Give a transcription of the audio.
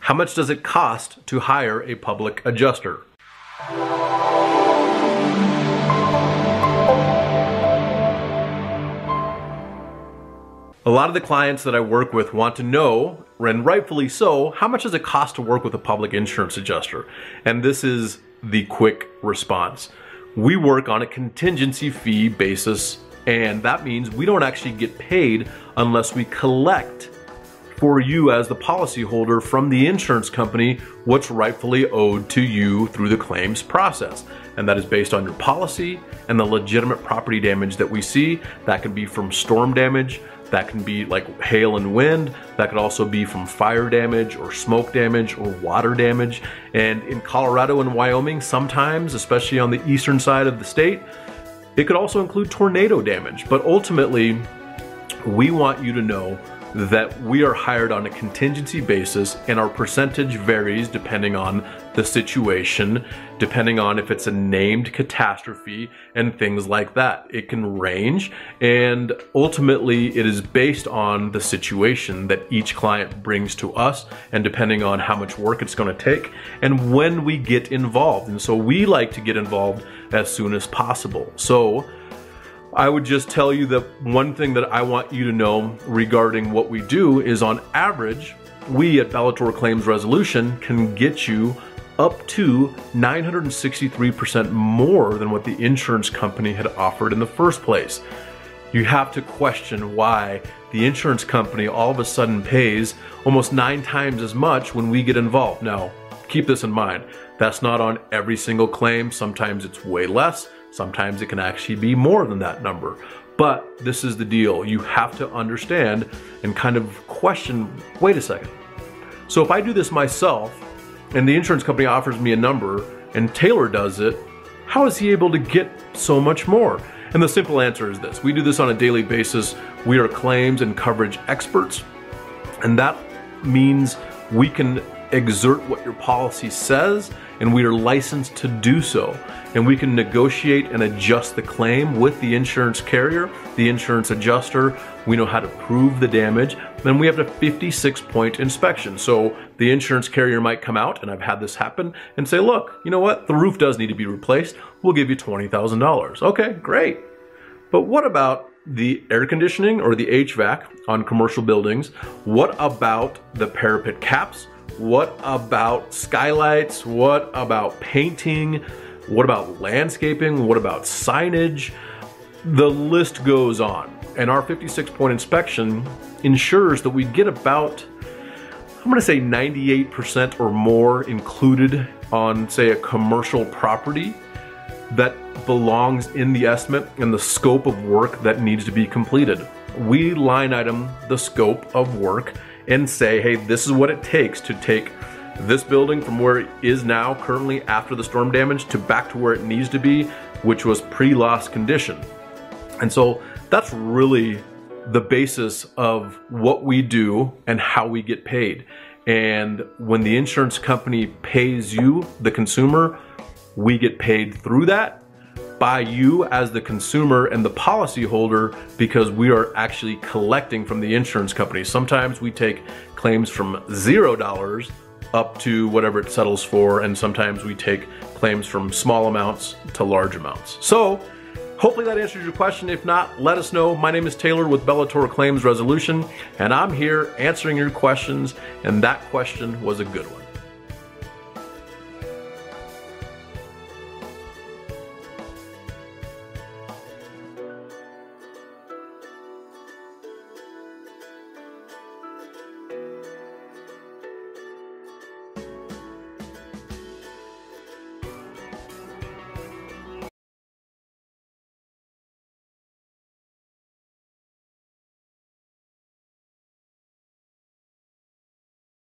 How much does it cost to hire a public adjuster? A lot of the clients that I work with want to know, and rightfully so, how much does it cost to work with a public insurance adjuster? And this is the quick response. We work on a contingency fee basis, and that means we don't actually get paid unless we collect for you as the policyholder from the insurance company what's rightfully owed to you through the claims process. And that is based on your policy and the legitimate property damage that we see. That can be from storm damage, that can be like hail and wind, that could also be from fire damage or smoke damage or water damage. And in Colorado and Wyoming, sometimes, especially on the eastern side of the state, it could also include tornado damage. But ultimately, we want you to know that we are hired on a contingency basis, and our percentage varies depending on the situation, depending on if it's a named catastrophe and things like that. It can range, and ultimately it is based on the situation that each client brings to us, and depending on how much work it's going to take and when we get involved. And so we like to get involved as soon as possible. So I would just tell you that one thing that I want you to know regarding what we do is, on average, we at Bellator Claims Resolution can get you up to 963% more than what the insurance company had offered in the first place. You have to question why the insurance company all of a sudden pays almost 9 times as much when we get involved. Now, keep this in mind. That's not on every single claim. Sometimes it's way less. Sometimes it can actually be more than that number. But this is the deal. You have to understand and kind of question, wait a second. So if I do this myself and the insurance company offers me a number and Taylor does it, how is he able to get so much more? And the simple answer is this. We do this on a daily basis. We are claims and coverage experts. And that means we can exert what your policy says, and we are licensed to do so. And we can negotiate and adjust the claim with the insurance carrier, the insurance adjuster. We know how to prove the damage. Then we have a 56-point inspection. So the insurance carrier might come out, and I've had this happen, and say, look, you know what? The roof does need to be replaced. We'll give you $20,000. Okay, great. But what about the air conditioning or the HVAC on commercial buildings? What about the parapet caps? What about skylights? What about painting? What about landscaping? What about signage? The list goes on. And our 56-point inspection ensures that we get about, I'm gonna say 98% or more included on, say, a commercial property that belongs in the estimate and the scope of work that needs to be completed. We line item the scope of work and say, hey, this is what it takes to take this building from where it is now currently after the storm damage to back to where it needs to be, which was pre-loss condition. And so that's really the basis of what we do and how we get paid. And when the insurance company pays you, the consumer, we get paid through that by you as the consumer and the policyholder, because we are actually collecting from the insurance company. Sometimes we take claims from $0 up to whatever it settles for, and sometimes we take claims from small amounts to large amounts. So hopefully that answers your question. If not, let us know. My name is Taylor with Bellator Claims Resolution, and I'm here answering your questions, and that question was a good one.